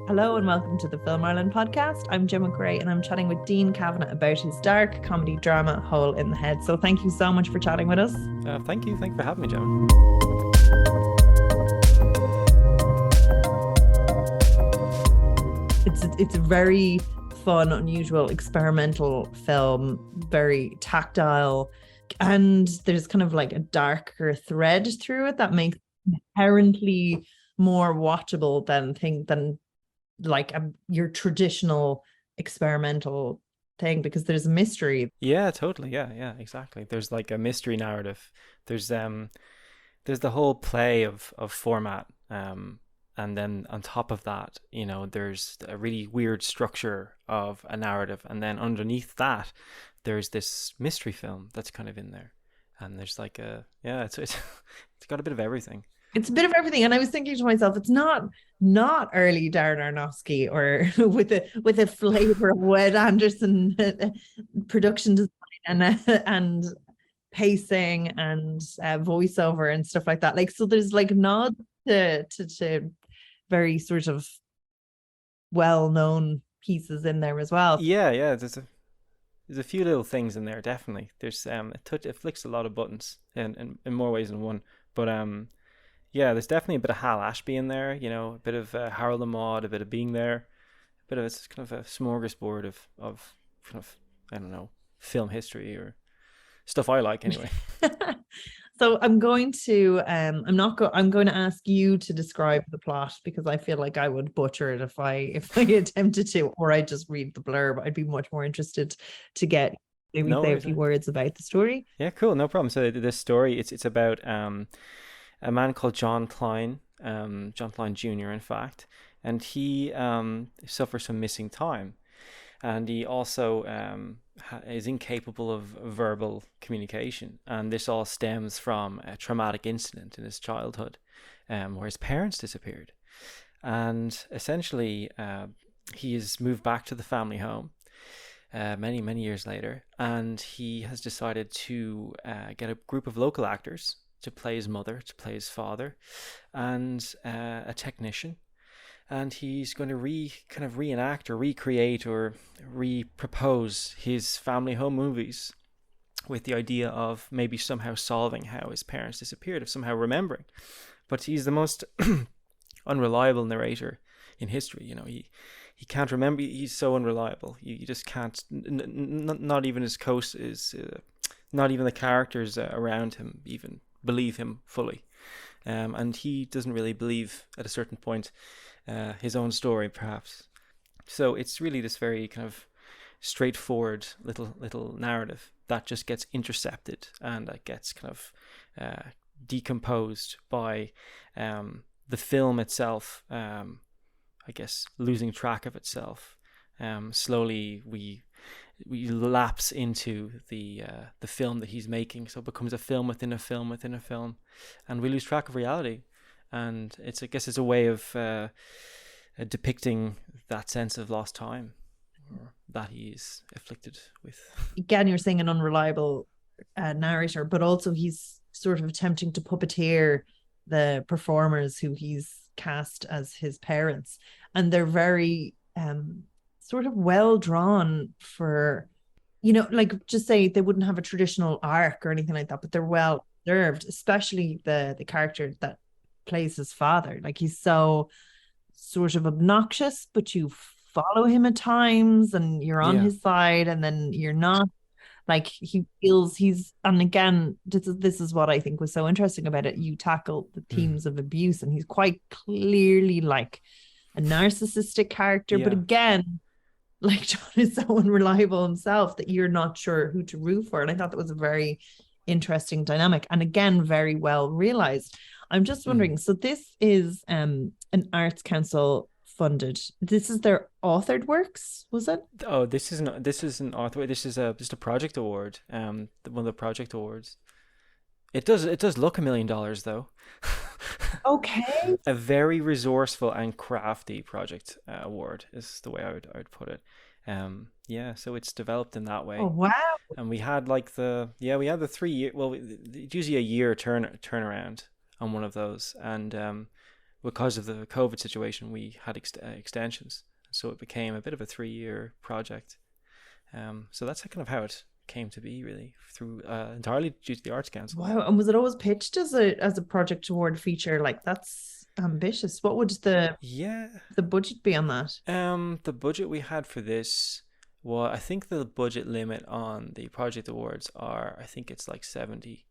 Hello and welcome to the Film Ireland podcast. I'm Gemma Creagh and I'm chatting with Dean Kavanagh about his dark comedy drama Hole in the Head. So thank you so much for chatting with us. Thank you for having me, Gemma. It's a very fun, unusual, experimental film, very tactile, and there's kind of like a darker thread through it that makes it inherently more watchable than like your traditional experimental thing, because there's a mystery. Yeah, totally. Yeah, exactly. There's like a mystery narrative. There's the whole play of format. And then on top of that, there's a really weird structure of a narrative, and then underneath that, there's this mystery film that's kind of in there, and there's like it's got a bit of everything. It's a bit of everything, and I was thinking to myself, it's not early Darren Aronofsky or with a flavor of Wes Anderson production design and pacing and voiceover and stuff like that. Like, so there's like nods to very sort of well-known pieces in there as well. Yeah. There's a few little things in there, definitely. There's it flicks a lot of buttons in more ways than one, but yeah, there's definitely a bit of Hal Ashby in there, a bit of Harold and Maude, a bit of Being There, a bit of it's kind of a smorgasbord of kind of, I don't know, film history or stuff I like anyway. So I'm going to I'm going to ask you to describe the plot, because I feel like I would butcher it if I attempted to, or I just read the blurb. I'd be much more interested to get maybe say a few words about the story. Yeah, cool, no problem. So this story, it's about a man called John Kline Jr. in fact, and he suffers from missing time, and he also is incapable of verbal communication, and this all stems from a traumatic incident in his childhood, where his parents disappeared, and essentially he has moved back to the family home many years later, and he has decided to get a group of local actors to play his mother, to play his father, and a technician. And he's going to reenact or recreate or repropose his family home movies with the idea of maybe somehow solving how his parents disappeared, of somehow remembering. But he's the most unreliable narrator in history. He can't remember. He's so unreliable. You just can't. Not even his not even the characters around him even believe him fully, and he doesn't really believe at a certain point his own story, perhaps. So it's really this very kind of straightforward little narrative that just gets intercepted, and that gets kind of decomposed by the film itself, I guess, losing track of itself. Slowly we lapse into the film that he's making, so it becomes a film within a film within a film, and we lose track of reality. And I guess it's a way of depicting that sense of lost time, or that he's afflicted with. Again, you're saying an unreliable narrator, but also he's sort of attempting to puppeteer the performers who he's cast as his parents, and they're very sort of well drawn for, like, just say they wouldn't have a traditional arc or anything like that, but they're well served, especially the character that plays his father. Like, he's so sort of obnoxious, but you follow him at times and you're on his side, and then you're not. Like, he feels and again, this is what I think was so interesting about it. You tackle the themes of abuse, and he's quite clearly like a narcissistic character, but again, like, John is so unreliable himself that you're not sure who to root for. And I thought that was a very interesting dynamic, and again, very well realized. I'm just wondering, so this is an Arts Council funded. This is their authored works, was it? Oh, this isn't author. This is just a project award. One of the project awards. It does look $1 million though. Okay. A very resourceful and crafty project award is the way I would put it. So it's developed in that way. Oh wow. And we had like the 3 year, well, it's usually a year turnaround on one of those, and because of the COVID situation, we had extensions, so it became a bit of a 3-year project. So that's kind of how it came to be, really, through entirely due to the Arts Council. Wow. And was it always pitched as a project award feature? Like, that's ambitious. What would the budget be on that? The budget we had for this, well, I think the budget limit on the project awards I think it's like 70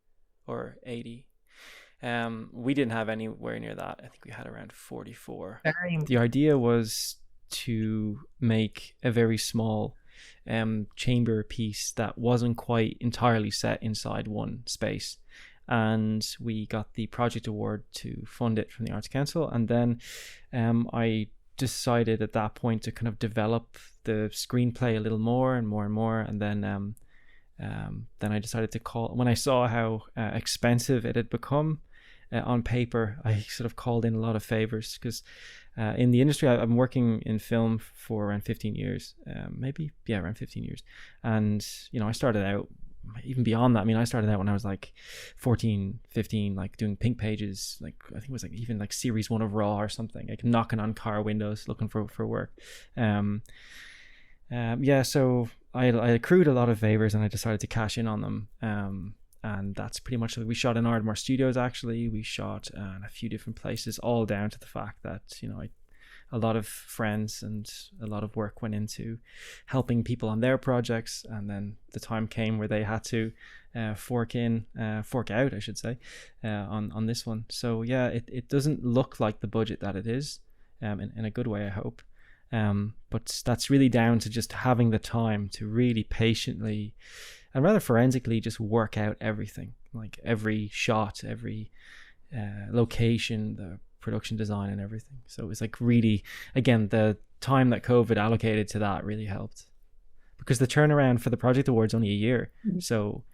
or 80. We didn't have anywhere near that. I think we had around 44. The idea was to make a very small chamber piece that wasn't quite entirely set inside one space, and we got the project award to fund it from the Arts Council. And then I decided at that point to kind of develop the screenplay a little more and more and more, and then I decided to when I saw how expensive it had become on paper, I sort of called in a lot of favors, because in the industry, I'm working in film for around 15 years, around 15 years. And, I started out, even beyond that, I mean, I started out when I was like 14, 15, like doing pink pages, like I think it was like even like series 1 of Raw or something, like knocking on car windows looking for work. So I accrued a lot of favors, and I decided to cash in on them. And that's pretty much it. We shot in Ardmore Studios, actually. We shot in a few different places, all down to the fact that, a lot of friends and a lot of work went into helping people on their projects. And then the time came where they had to fork out, I should say, on this one. So yeah, it doesn't look like the budget that it is, in a good way, I hope. But that's really down to just having the time to really patiently and rather forensically just work out everything, like every shot, every location, the production design and everything. So it was like really, again, the time that COVID allocated to that really helped, because the turnaround for the project award's only a year. Mm-hmm. So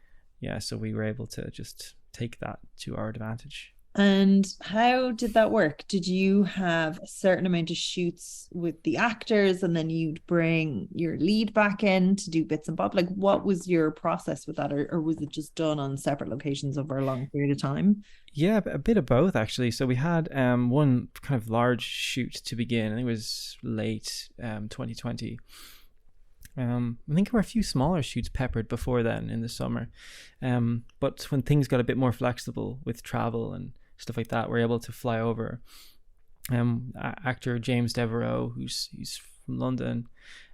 we were able to just take that to our advantage. And how did that work? Did you have a certain amount of shoots with the actors, and then you'd bring your lead back in to do bits and bobs? Like, what was your process with that? Or was it just done on separate locations over a long period of time? Yeah, a bit of both, actually. So we had one kind of large shoot to begin. I think it was late 2020. I think there were a few smaller shoots peppered before then in the summer. But when things got a bit more flexible with travel and stuff like that, we're able to fly over. Actor James Devereaux, he's from London,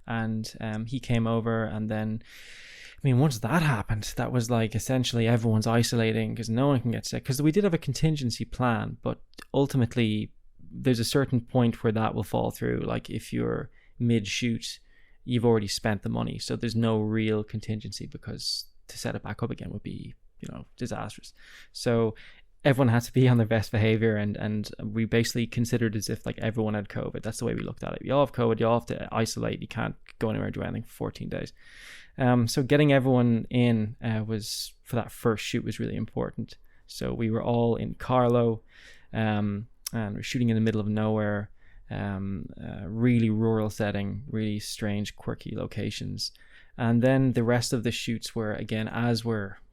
and he came over. And then, I mean, once that happened, that was like essentially everyone's isolating because no one can get sick. Because we did have a contingency plan, but ultimately there's a certain point where that will fall through. Like if you're mid-shoot, you've already spent the money, so there's no real contingency, because to set it back up again would be, disastrous. So everyone had to be on their best behavior, and we basically considered as if like everyone had COVID. That's the way we looked at it. You all have COVID, you all have to isolate, you can't go anywhere and do anything for 14 days. So getting everyone in was, for that first shoot, was really important. So we were all in Carlow, and we're shooting in the middle of nowhere, really rural setting, really strange, quirky locations. And then the rest of the shoots were, again,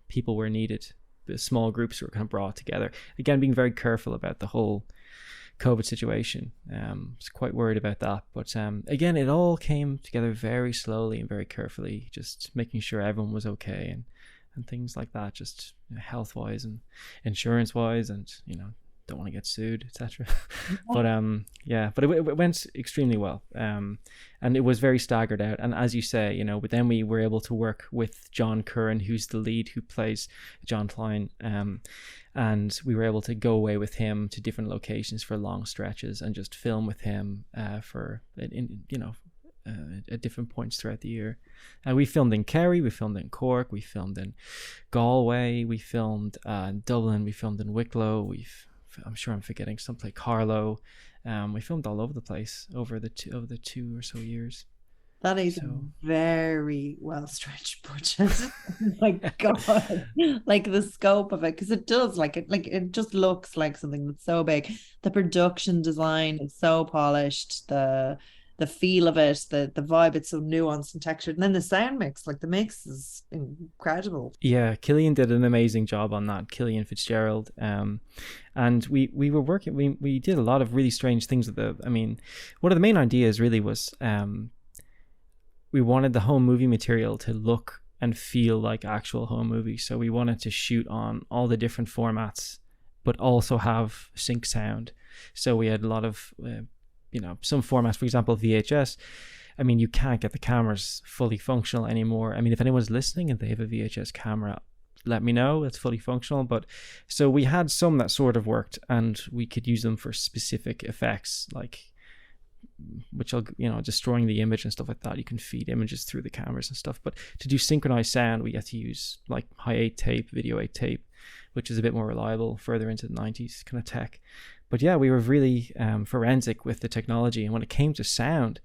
people were needed. The small groups were kind of brought together. Again, being very careful about the whole COVID situation. I was quite worried about that. But again, it all came together very slowly and very carefully, just making sure everyone was okay and things like that, just health-wise and insurance-wise, and, don't want to get sued, etc. But it went extremely well, and it was very staggered out. And as you say, but then we were able to work with John Curran, who's the lead, who plays John Kline, and we were able to go away with him to different locations for long stretches and just film with him at different points throughout the year. We filmed in Kerry, we filmed in Cork, we filmed in Galway, we filmed in Dublin, we filmed in Wicklow, I'm sure I'm forgetting someplace, Carlow. We filmed all over the place over the 2 or so years. That is a very well stretched budget. Oh my God, like the scope of it, because it does, it just looks like something that's so big. The production design is so polished. The the feel of it, the vibe. It's so nuanced and textured. And then the sound mix, like the mix is incredible. Yeah, Killian did an amazing job on that. Killian Fitzgerald. And we were working. We did a lot of really strange things with the. I mean, one of the main ideas really was we wanted the home movie material to look and feel like actual home movies. So we wanted to shoot on all the different formats, but also have sync sound. So we had a lot of, some formats, for example, VHS. I mean, you can't get the cameras fully functional anymore. I mean, if anyone's listening and they have a VHS camera, let me know. It's fully functional. But so we had some that sort of worked, and we could use them for specific effects, like destroying the image and stuff like that. You can feed images through the cameras and stuff. But to do synchronized sound, we had to use like high 8 tape, video 8 tape, which is a bit more reliable further into the 90s kind of tech. But yeah, we were really forensic with the technology. And when it came to sound,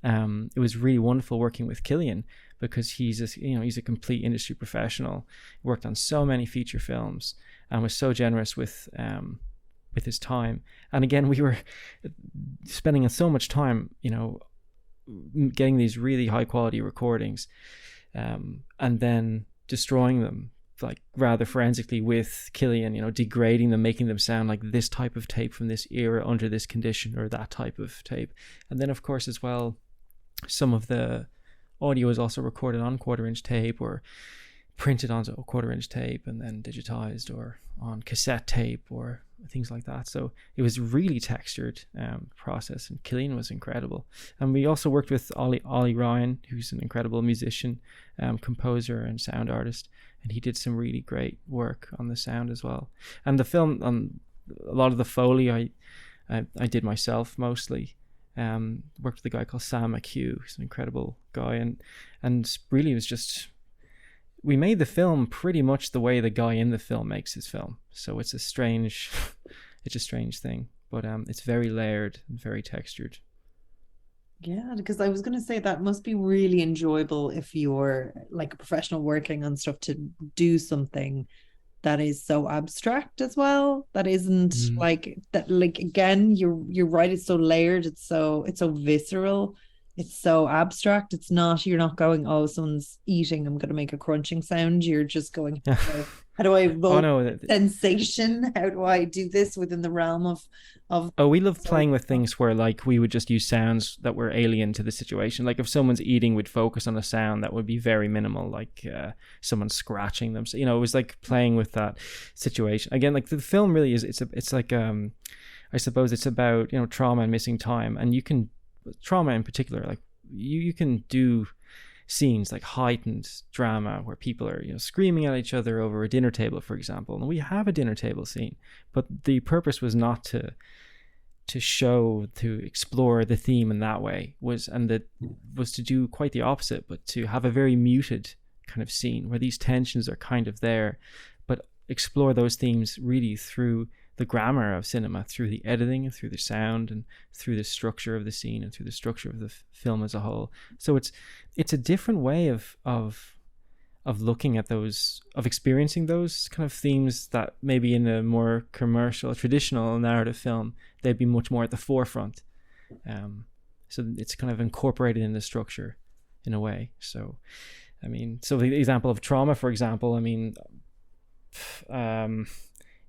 it was really wonderful working with Killian, because he's a complete industry professional, worked on so many feature films, and was so generous with his time. And again, we were spending so much time, getting these really high quality recordings, and then destroying them like rather forensically with Killian, degrading them, making them sound like this type of tape from this era under this condition, or that type of tape. And then of course as well, some of the audio is also recorded on 1/4-inch tape, or printed onto a 1/4-inch tape and then digitized, or on cassette tape, or things like that. So it was really textured process, and Killian was incredible. And we also worked with Ollie Ryan, who's an incredible musician, composer and sound artist, and he did some really great work on the sound as well. And the film, a lot of the Foley I did myself mostly. Worked with a guy called Sam McHugh, who's an incredible guy, and really it was just, we made the film pretty much the way the guy in the film makes his film. So it's a strange thing, but it's very layered and very textured. Yeah, because I was going to say that must be really enjoyable if you're like a professional working on stuff, to do something that is so abstract as well. That isn't like that. Like again, you're right. It's so layered. It's so visceral. It's so abstract. It's not. You're not going, oh, someone's eating, I'm going to make a crunching sound. You're just going, how do I evoke sensation? How do I do this within the realm of? Oh, we love playing with things where like we would just use sounds that were alien to the situation. Like if someone's eating, we'd focus on a sound that would be very minimal, like someone scratching them. So, it was like playing with that situation. Again, like the film really is. It's like I suppose it's about trauma and missing time, and you can trauma in particular. Like you can do scenes like heightened drama where people are screaming at each other over a dinner table, for example, and we have a dinner table scene, but the purpose was not to explore the theme in that way, was to do quite the opposite, but to have a very muted kind of scene where these tensions are kind of there, but explore those themes really through the grammar of cinema, through the editing, through the sound, and through the structure of the scene, and through the structure of the film as a whole. So it's a different way of looking at those, of experiencing those kind of themes that maybe in a more commercial, traditional narrative film, they'd be much more at the forefront. So it's kind of incorporated in the structure in a way. So, I mean, so the example of trauma, for example, I mean,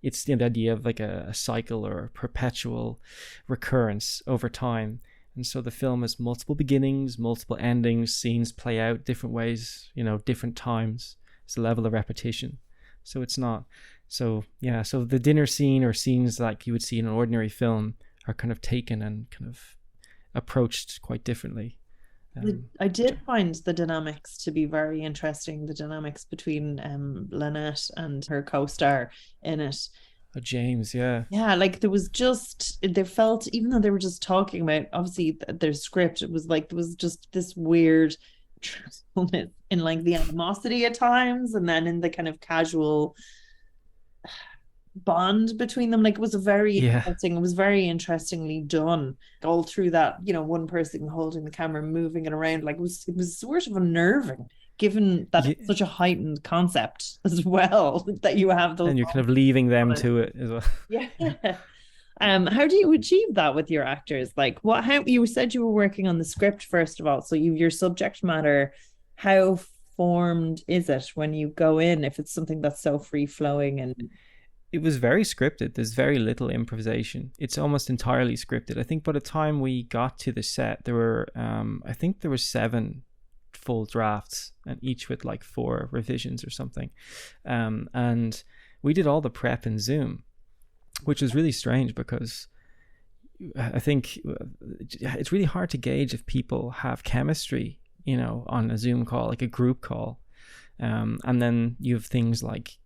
it's the idea of like a cycle or a perpetual recurrence over time. And so the film has multiple beginnings, multiple endings, scenes play out different ways, different times. It's a level of repetition. So it's not. So yeah, so the dinner scene or scenes like you would see in an ordinary film are kind of taken and kind of approached quite differently. I did find the dynamics to be very interesting, the dynamics between Lynette and her co-star in it. Oh, James, yeah. Yeah, like there felt, even though they were just talking about, obviously, their script, it was like, there was just this weird truthfulness in like the animosity at times, and then in the kind of casual bond between them. Like it was interesting, it was very interestingly done all through that, one person holding the camera, moving it around. Like it was sort of unnerving, given that it's such a heightened concept as well, that you have those, and you're kind of leaving them to it as well. Yeah. How do you achieve that with your actors? Like, how you said you were working on the script first of all, so your subject matter, how formed is it when you go in, if it's something that's so free flowing? And It was very scripted. There's very little improvisation. It's almost entirely scripted. I think by the time we got to the set, there were, I think there were 7 full drafts, and each with like 4 revisions or something. And we did all the prep in Zoom, which was really strange because I think it's really hard to gauge if people have chemistry, on a Zoom call, like a group call. And then you have things like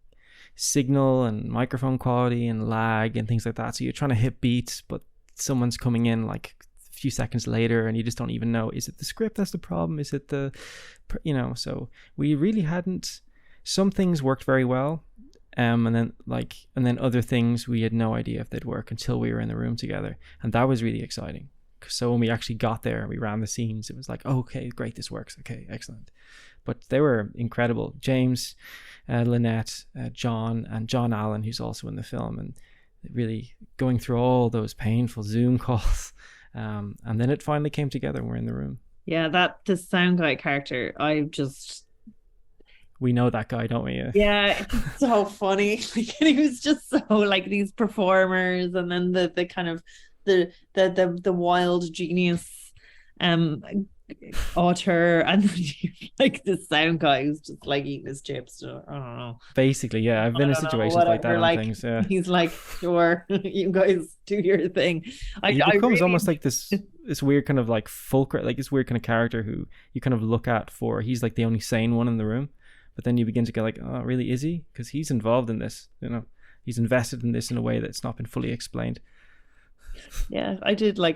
signal and microphone quality and lag and things like that. So you're trying to hit beats, but someone's coming in like a few seconds later and you just don't even know, is it the script that's the problem? Is it so we really hadn't, some things worked very well. And then other things we had no idea if they'd work until we were in the room together. And that was really exciting. So when we actually got there, we ran the scenes, it was like, oh, okay, great, this works. Okay, excellent. But they were incredible. James, Lynette, John, and John Allen, who's also in the film, and really going through all those painful Zoom calls. And then it finally came together and we're in the room. Yeah, the sound guy character, we know that guy, don't we? Yeah, it's so funny. Like, he was just so like these performers, and then the kind of the wild genius author, and like the sound guy who's just like eating his chips. I don't know. Basically, yeah, I've been in situations like that on things. Yeah, he's like, sure, you guys do your thing. He becomes almost like this weird kind of like fulcrum, like this weird kind of character who you kind of look at for. He's like the only sane one in the room, but then you begin to go like, oh, really, is he? Because he's involved in this. He's invested in this in a way that's not been fully explained. Yeah, I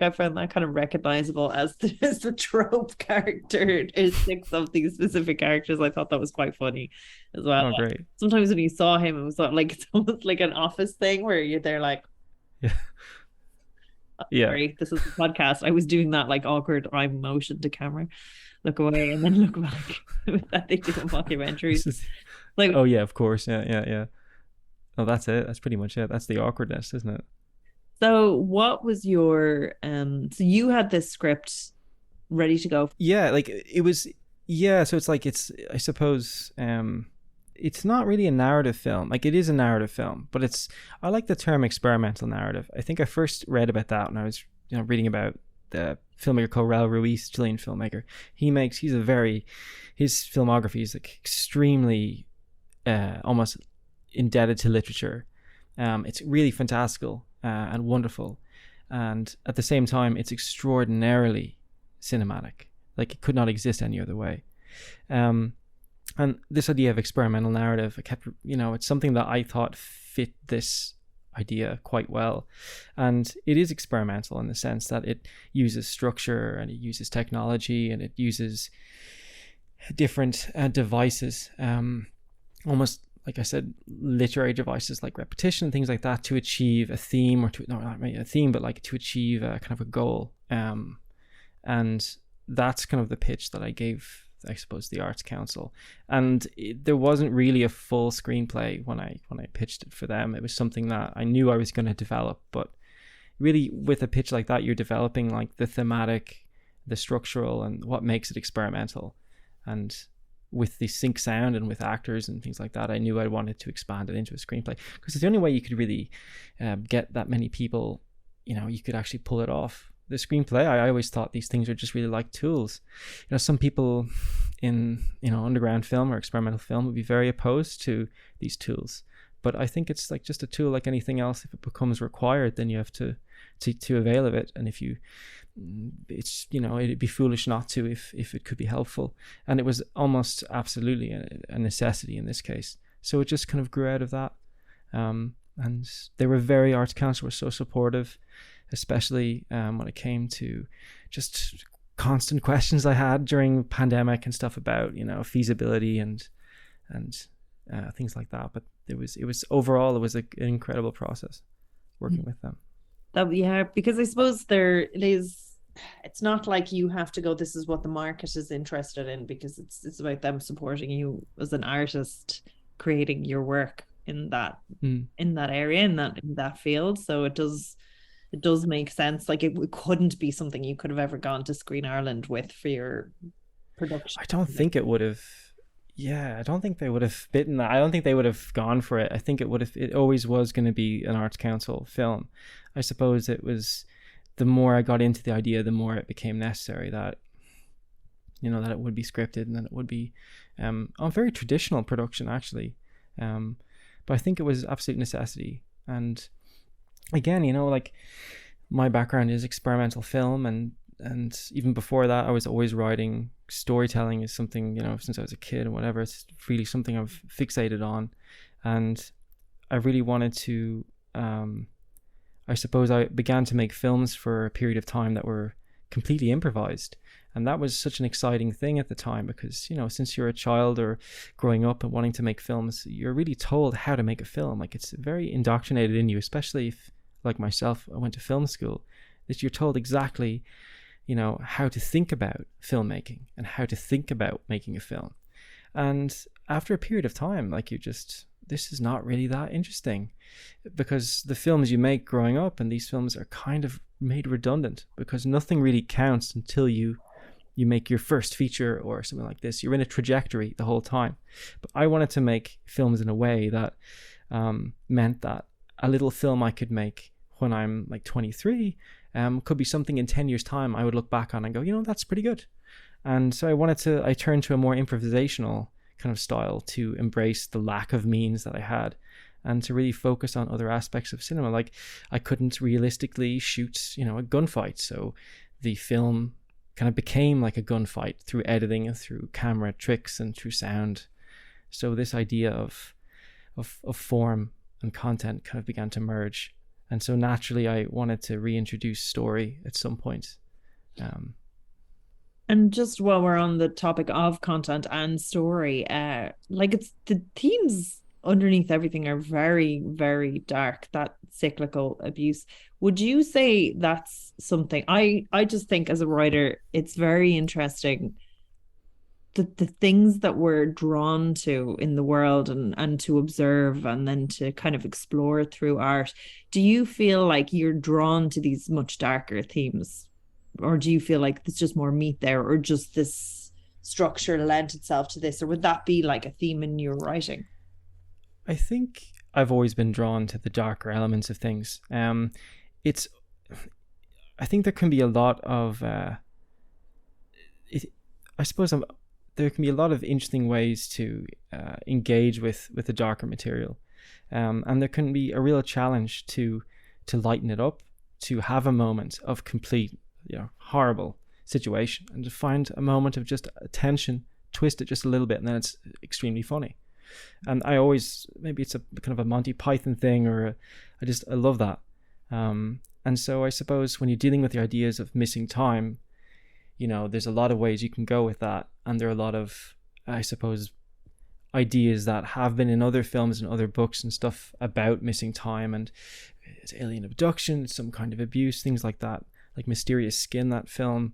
found that kind of recognizable as the trope characteristics of these specific characters. I thought that was quite funny as well. Oh, great. Sometimes when you saw him, it was like, it's almost like an office thing where you're there like, yeah, sorry, this is a podcast. I was doing that like awkward eye motion to camera, look away and then look back. That they do in documentaries. Like, oh yeah, of course, yeah. Oh, that's it. That's pretty much it. That's the awkwardness, isn't it? So what was your so you had this script ready to go? Yeah, like it was, yeah, so it's like, it's, I suppose, it's not really a narrative film. Like, it is a narrative film, but I like the term experimental narrative. I think I first read about that when I was reading about the filmmaker called Raul Ruiz, Chilean filmmaker. His filmography is like extremely almost indebted to literature. It's really fantastical and wonderful, and at the same time it's extraordinarily cinematic. Like, it could not exist any other way. And this idea of experimental narrative, it's something that I thought fit this idea quite well. And it is experimental in the sense that it uses structure and it uses technology and it uses different devices, almost, like I said, literary devices like repetition, things like that, to achieve a theme, or not a theme, but like to achieve a kind of a goal. And that's kind of the pitch that I gave, I suppose, the Arts Council. And there wasn't really a full screenplay when I pitched it for them. It was something that I knew I was going to develop, but really with a pitch like that, you're developing like the thematic, the structural, and what makes it experimental. And with the sync sound and with actors and things like that, I knew I wanted to expand it into a screenplay, because it's the only way you could really get that many people, you could actually pull it off. The screenplay, I always thought these things are just really like tools. Some people in underground film or experimental film would be very opposed to these tools, but I think it's like just a tool like anything else. If it becomes required, then you have to avail of it. And if you, it's it'd be foolish not to if it could be helpful. And it was almost absolutely a necessity in this case. So it just kind of grew out of that. And they were Arts Council were so supportive, especially when it came to just constant questions I had during pandemic and stuff about feasibility and things like that. But it was overall, it was an incredible process working with them. Because I suppose it's not like you have to go, this is what the market is interested in, because it's about them supporting you as an artist creating your work in that area, in that field. So it does it does make sense. Like it couldn't be something you could have ever gone to Screen Ireland with for your production. I don't think it would have. Yeah, I don't think they would have bitten that. I don't think they would have gone for it. I think it would have. It always was going to be an Arts Council film. I suppose it was. The more I got into the idea, the more it became necessary that, that it would be scripted and that it would be a very traditional production, actually. But I think it was absolute necessity. And again, like my background is experimental film, and even before that, I was always writing. Storytelling is something, since I was a kid or whatever, it's really something I've fixated on. And I really wanted to, I suppose I began to make films for a period of time that were completely improvised. And that was such an exciting thing at the time because, since you're a child or growing up and wanting to make films, you're really told how to make a film. Like it's very indoctrinated in you, especially if, like myself, I went to film school, that you're told exactly, how to think about filmmaking and how to think about making a film. And after a period of time, like this is not really that interesting because the films you make growing up and these films are kind of made redundant because nothing really counts until you make your first feature or something like this. You're in a trajectory the whole time. But I wanted to make films in a way that meant that a little film I could make when I'm like 23 could be something in 10 years time I would look back on and go, that's pretty good. And so I turned to a more improvisational kind of style to embrace the lack of means that I had and to really focus on other aspects of cinema. Like I couldn't realistically shoot, a gunfight. So the film kind of became like a gunfight through editing and through camera tricks and through sound. So this idea of form and content kind of began to merge. And so naturally I wanted to reintroduce story at some point. And just while we're on the topic of content and story, it's the themes underneath everything are very, very dark, that cyclical abuse. Would you say that's something I just think as a writer, it's very interesting the things that we're drawn to in the world and to observe and then to kind of explore through art. Do you feel like you're drawn to these much darker themes? Or do you feel like there's just more meat there, or just this structure lent itself to this? Or would that be like a theme in your writing? I think I've always been drawn to the darker elements of things. I think there can be a lot of, there can be a lot of interesting ways to engage with the darker material. And there can be a real challenge to lighten it up, to have a moment of complete, horrible situation and to find a moment of just tension, twist it just a little bit, and then it's extremely funny. And I always, maybe it's a kind of a Monty Python thing, or I love that. And so I suppose when you're dealing with the ideas of missing time, there's a lot of ways you can go with that. And there are a lot of, I suppose, ideas that have been in other films and other books and stuff about missing time, and it's alien abduction, some kind of abuse, things like that, like Mysterious Skin, that film.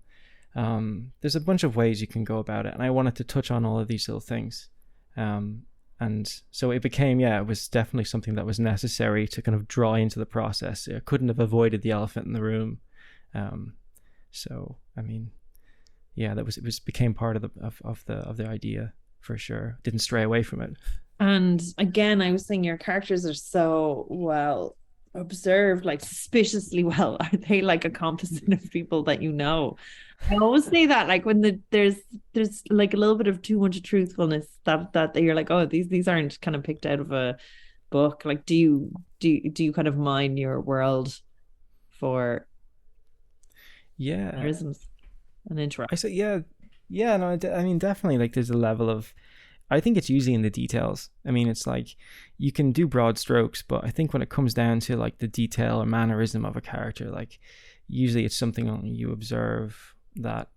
There's a bunch of ways you can go about it. And I wanted to touch on all of these little things. And so it became, it was definitely something that was necessary to kind of draw into the process. I couldn't have avoided the elephant in the room. So, I mean, it became part of the idea for sure. Didn't stray away from it. And again, I was saying your characters are so well observed, like suspiciously well. Are they like a composite of people that you know? I always say that, like when there's like a little bit of too much truthfulness that you're like, oh, these aren't kind of picked out of a book. Like, do you kind of mine your world for mannerisms and interact? I say no. I mean, definitely. Like, there's a level of, I think it's usually in the details. I mean, it's like you can do broad strokes, but I think when it comes down to like the detail or mannerism of a character, like usually it's something only you observe that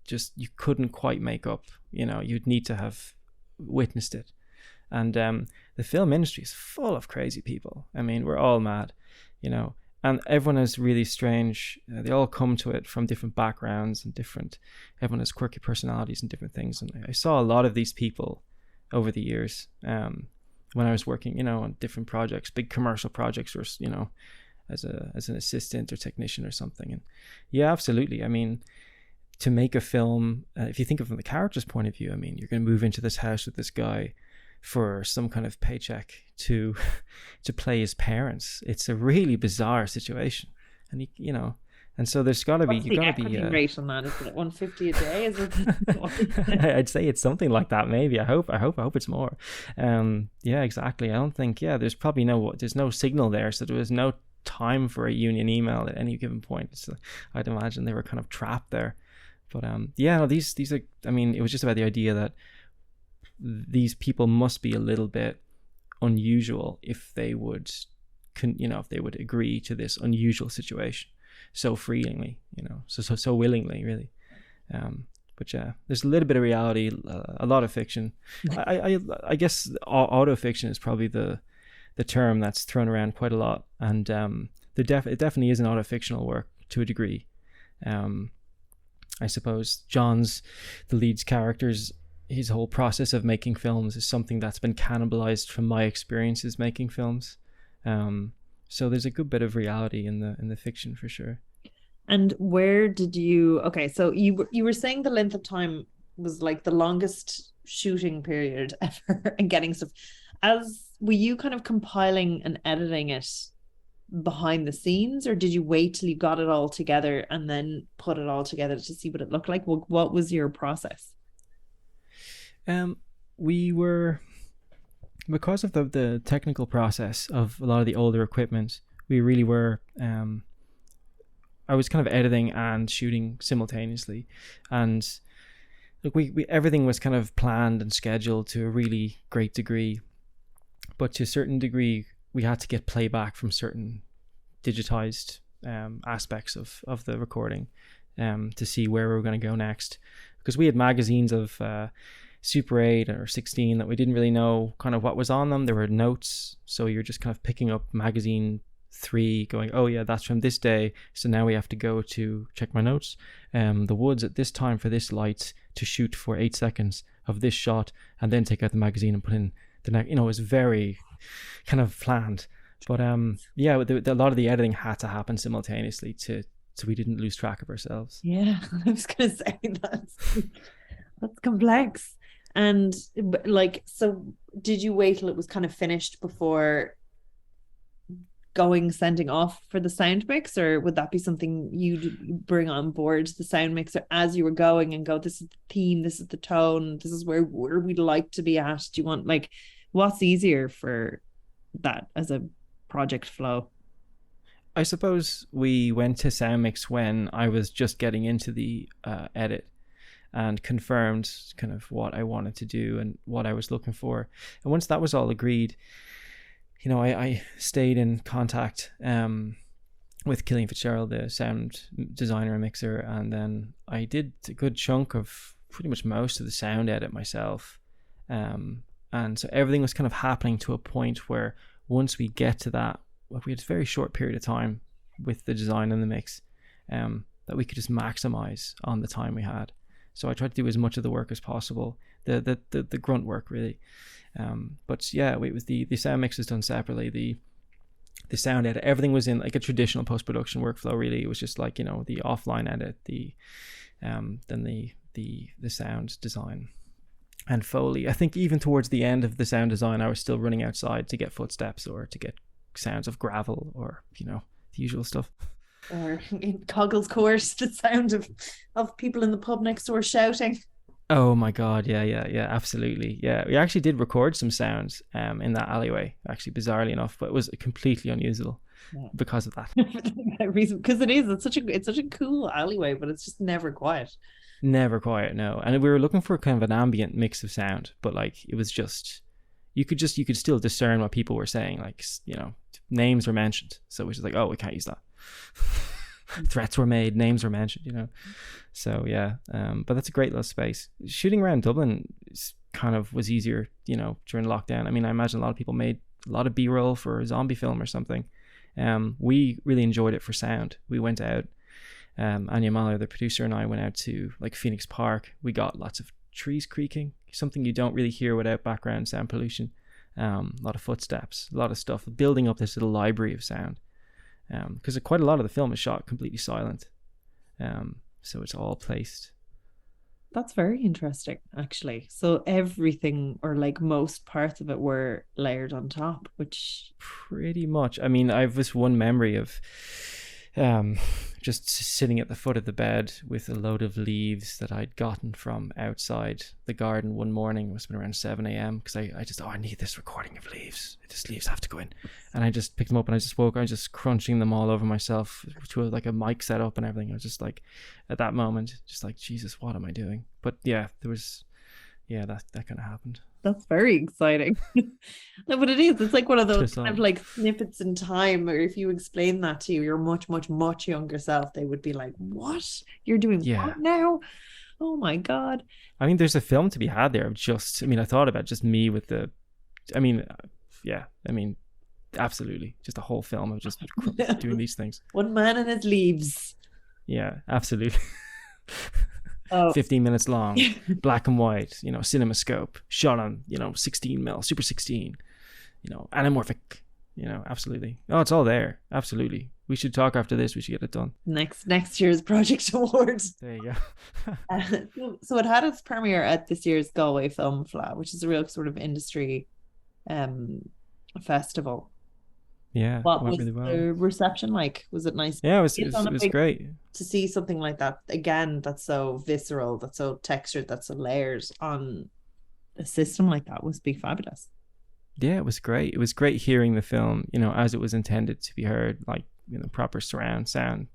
just you couldn't quite make up. You'd need to have witnessed it. And the film industry is full of crazy people. I mean, we're all mad, and everyone is really strange. They all come to it from different backgrounds and everyone has quirky personalities and different things. And I saw a lot of these people over the years when I was working, on different projects, big commercial projects, or, as an assistant or technician or something. And yeah, absolutely. I mean, to make a film, if you think of it from the character's point of view, I mean, you're going to move into this house with this guy for some kind of paycheck to play his parents. It's a really bizarre situation, and and so there's got to be rate on that? Is it 150 a day? Is it? I'd say it's something like that. Maybe. I hope it's more. Yeah, exactly. I don't think. Yeah, there's probably there's no signal there, so there was no time for a union email at any given point. So I'd imagine they were kind of trapped there. But yeah, no, these are. I mean, it was just about the idea that these people must be a little bit unusual if they would, if they would agree to this unusual situation so freely, so willingly, really. But yeah, there's a little bit of reality, a lot of fiction. I guess autofiction is probably the term that's thrown around quite a lot, and it definitely is an autofictional work to a degree. I suppose the lead's character's his whole process of making films is something that's been cannibalized from my experiences making films. So there's a good bit of reality in the fiction for sure. And where did you? Okay, so you were saying the length of time was like the longest shooting period ever, and getting stuff. Were you kind of compiling and editing it behind the scenes, or did you wait till you got it all together and then put it all together to see what it looked like? What was your process? We were, because of the technical process of a lot of the older equipment, we really were, I was kind of editing and shooting simultaneously, and look, we everything was kind of planned and scheduled to a really great degree, but to a certain degree we had to get playback from certain digitized aspects of the recording to see where we were going to go next, because we had magazines of Super 8 or 16 that we didn't really know kind of what was on them. There were notes, so you're just kind of picking up magazine 3 going, oh yeah, that's from this day, so now we have to go to check my notes, the woods at this time for this light to shoot for 8 seconds of this shot, and then take out the magazine and put in the next. It was very kind of planned, but yeah, a lot of the editing had to happen simultaneously so we didn't lose track of ourselves. Yeah, I was gonna say that's complex. And like, so did you wait till it was kind of finished before sending off for the sound mix, or would that be something you'd bring on board the sound mixer as you were going and go, this is the theme, this is the tone, this is where we'd like to be at? Do you want, like, what's easier for that as a project flow? I suppose we went to sound mix when I was just getting into the edit and confirmed kind of what I wanted to do and what I was looking for. And once that was all agreed, I stayed in contact with Cillian Fitzgerald, the sound designer and mixer, and then I did a good chunk of pretty much most of the sound edit myself. And so everything was kind of happening to a point where once we get to that, we had a very short period of time with the design and the mix that we could just maximize on the time we had. So I tried to do as much of the work as possible, the grunt work really. But yeah, it was the sound mix is done separately. The sound edit, everything was in like a traditional post-production workflow really. It was just like, the offline edit, then the sound design and Foley. I think even towards the end of the sound design, I was still running outside to get footsteps or to get sounds of gravel or, the usual stuff. Or in Coggles Court, the sound of people in the pub next door shouting. Oh my god, yeah, absolutely. Yeah, we actually did record some sounds in that alleyway, actually, bizarrely enough, but it was completely unusable because of that. Because it's such a cool alleyway, but it's just never quiet. Never quiet, no. And we were looking for kind of an ambient mix of sound, but like it was just you could still discern what people were saying, like, names were mentioned, so we was like, oh, we can't use that. Threats were made, names were mentioned, so yeah, but that's a great little space. Shooting around Dublin was easier, during lockdown. I mean, I imagine a lot of people made a lot of B-roll for a zombie film or something. We really enjoyed it for sound. We went out, Anya Mahler, the producer, and I went out to like Phoenix Park. We got lots of trees creaking, something you don't really hear without background sound pollution. A lot of footsteps, a lot of stuff, building up this little library of sound. because quite a lot of the film is shot completely silent, so it's all placed. That's very interesting, actually. So everything, or like most parts of it, were layered on top, which Pretty much. I mean, I have this one memory of just sitting at the foot of the bed with a load of leaves that I'd gotten from outside the garden one morning. It must have been around 7 a.m. because I just, I need this recording of leaves. These leaves have to go in. And I just picked them up and I just woke. I was just crunching them all over myself to like a mic setup and everything. I was just like, at that moment, just like, Jesus, what am I doing? But yeah, there was, that kind of happened. that's very exciting. No, but it is. It's like one of those kind of like snippets in time, or if you explain that to your much, much, much younger self, they would be like, what? You're doing what now? Oh my God. I mean, there's a film to be had there of just, I mean, I thought about just me with the, I mean, absolutely. Just a whole film of just doing these things. One man and his leaves. Yeah, absolutely. 15 minutes long, black and white, CinemaScope, shot on, 16 mil, Super 16, anamorphic, absolutely. Oh, it's all there. Absolutely. We should talk after this. We should get it done. Next year's Project Awards. There you go. So it had its premiere at this year's Galway Film Fleadh, which is a real sort of industry festival. Yeah, what was really well. The reception like? Was it nice? Yeah, it was great to see something like that again. That's so visceral, that's so textured, that's so layers on a system like that. Would be fabulous. Yeah, it was great. It was great hearing the film, as it was intended to be heard, like proper surround sound,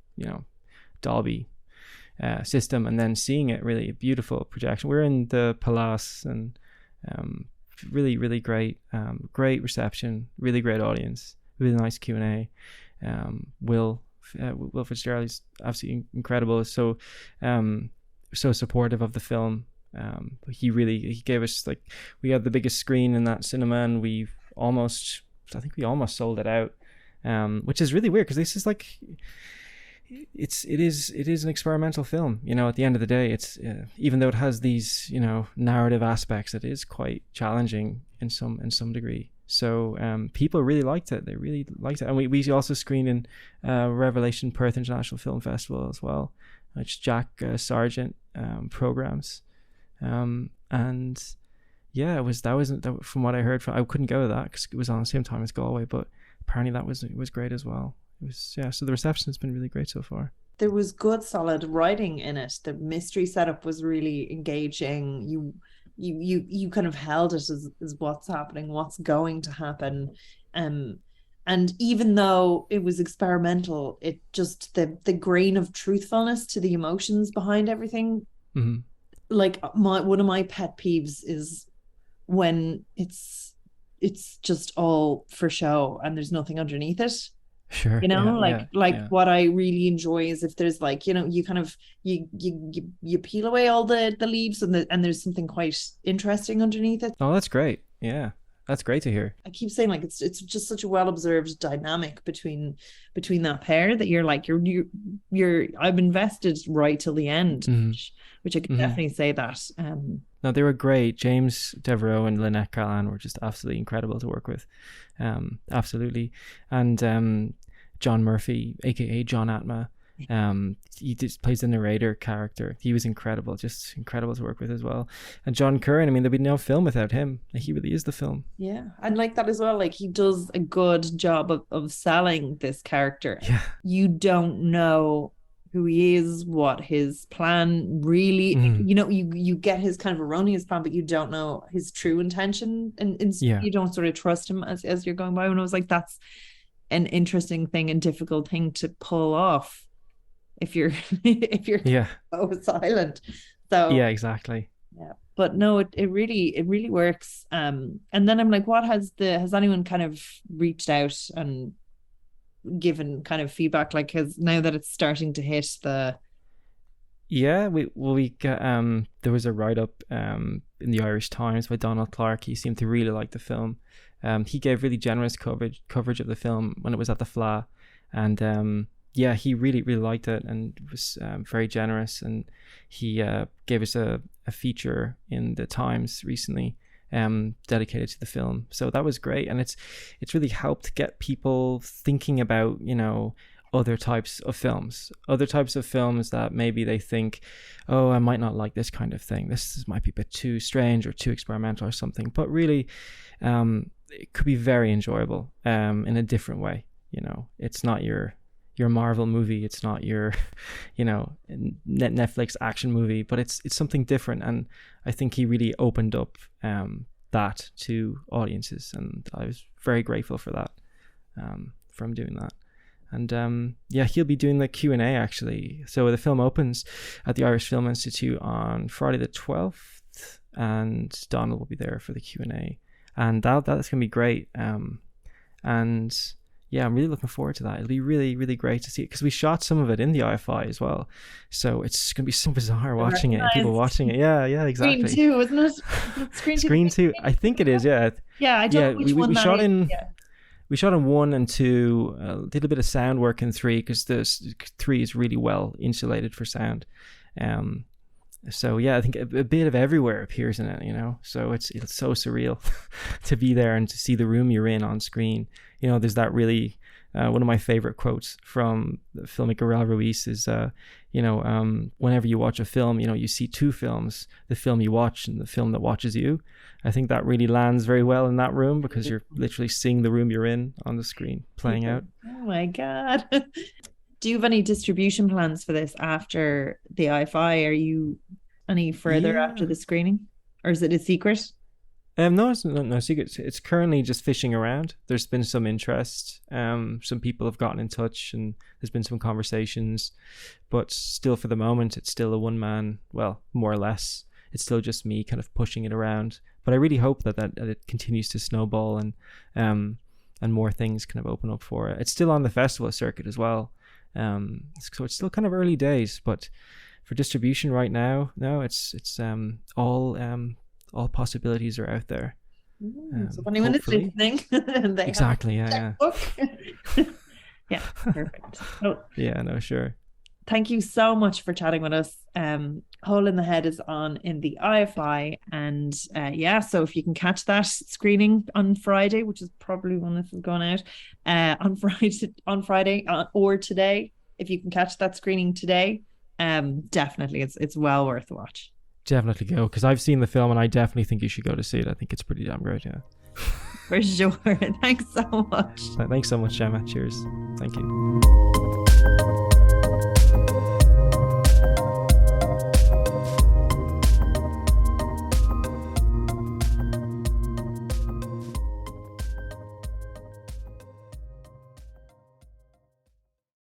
Dolby system, and then seeing it really a beautiful projection. We're in the Palace, and really, really great, great reception, really great audience. Really nice Q&A. Will Fitzgerald is absolutely incredible. So supportive of the film. He gave us, like, we had the biggest screen in that cinema, and we almost sold it out, which is really weird because this is like, it is an experimental film. At the end of the day, it's even though it has these narrative aspects, it is quite challenging in some degree. So people really liked it. They really liked it. And we also screened in Revelation Perth International Film Festival as well, which Jack Sargent programs. And yeah, that was from what I heard. I couldn't go to that because it was on the same time as Galway, but apparently it was great as well. It was, so the reception has been really great so far. There was good, solid writing in it. The mystery setup was really engaging. You kind of held it as what's happening, what's going to happen. And even though it was experimental, it just the grain of truthfulness to the emotions behind everything. Mm-hmm. Like one of my pet peeves is when it's just all for show and there's nothing underneath it. Sure. What I really enjoy is if there's like, you kind of you peel away all the leaves and there's something quite interesting underneath it. Oh, that's great. Yeah, that's great to hear. I keep saying, like, it's just such a well observed dynamic between that pair that you're like you're I'm invested right till the end, mm-hmm. which I could definitely say that. No, they were great. James Devereaux and Lynette Callan were just absolutely incredible to work with. Absolutely. And John Murphy, aka John Atma, he just plays the narrator character. He was incredible, just incredible to work with as well. And John Curran, I mean, there'd be no film without him. He really is the film. Yeah, and like that as well. Like, he does a good job of selling this character. Yeah, you don't know who he is, what his plan really, you get his kind of erroneous plan, but you don't know his true intention, and you don't sort of trust him as you're going by. And I was like, that's an interesting thing and difficult thing to pull off if you're so silent. So yeah, exactly. Yeah, but no, it really works. And then I'm like, has anyone kind of reached out and given kind of feedback, like, now that it's starting to hit the... Yeah, we got there was a write-up in the Irish Times by Donald Clark. He seemed to really like the film. He gave really generous coverage of the film when it was at the Fleadh, and he really liked it and was very generous. And he gave us a feature in the Times recently dedicated to the film. So that was great, and it's really helped get people thinking about, you know, other types of films that maybe they think, oh, I might not like this kind of thing, this might be a bit too strange or too experimental or something, but really it could be very enjoyable in a different way. You know, it's not your Marvel movie, it's not your, you know, Netflix action movie, but it's something different. And I think he really opened up that to audiences, and I was very grateful for that, from doing that. And yeah, he'll be doing the Q&A actually. So the film opens at the Irish Film Institute on Friday the 12th, and Donald will be there for the Q&A, and that's going to be great. And yeah, I'm really looking forward to that. It'll be really, really great to see it, because we shot some of it in the IFI as well. So it's going to be so bizarre watching it and people watching it. Yeah, exactly. Screen 2, isn't it? Screen 2. I think it is, yeah. Yeah, I don't know which one we that shot is. in... Yeah. We shot in 1 and 2, did a bit of sound work in 3, because the 3 is really well insulated for sound. So yeah, I think a bit of everywhere appears in it, you know. So it's so surreal to be there and to see the room you're in on screen. You know, there's that really one of my favorite quotes from the filmmaker Raul Ruiz is, you know, whenever you watch a film, you know, you see 2 films: the film you watch and the film that watches you. I think that really lands very well in that room, because you're literally seeing the room you're in on the screen playing out. Oh my God. Do you have any distribution plans for this after the IFI? Are you any further after the screening, or is it a secret? No, it's no secret. It's currently just fishing around. There's been some interest. Some people have gotten in touch, and there's been some conversations, but still for the moment, it's still a one-man, well, more or less. It's still just me kind of pushing it around. But I really hope that it continues to snowball, and more things kind of open up for it. It's still on the festival circuit as well. So it's still kind of early days, but for distribution right now, no, it's all possibilities are out there. So if anyone is listening, they exactly, yeah. Yeah, perfect. So, yeah, no, sure. Thank you so much for chatting with us. Hole in the Head is on in the IFI, and yeah, so if you can catch that screening on Friday, which is probably when this is going out, on Friday or today, if you can catch that screening today, definitely it's well worth the watch. Definitely go, because I've seen the film and I definitely think you should go to see it. I think it's pretty damn great, yeah. For sure. Thanks so much. Thanks so much, Gemma. Cheers. Thank you.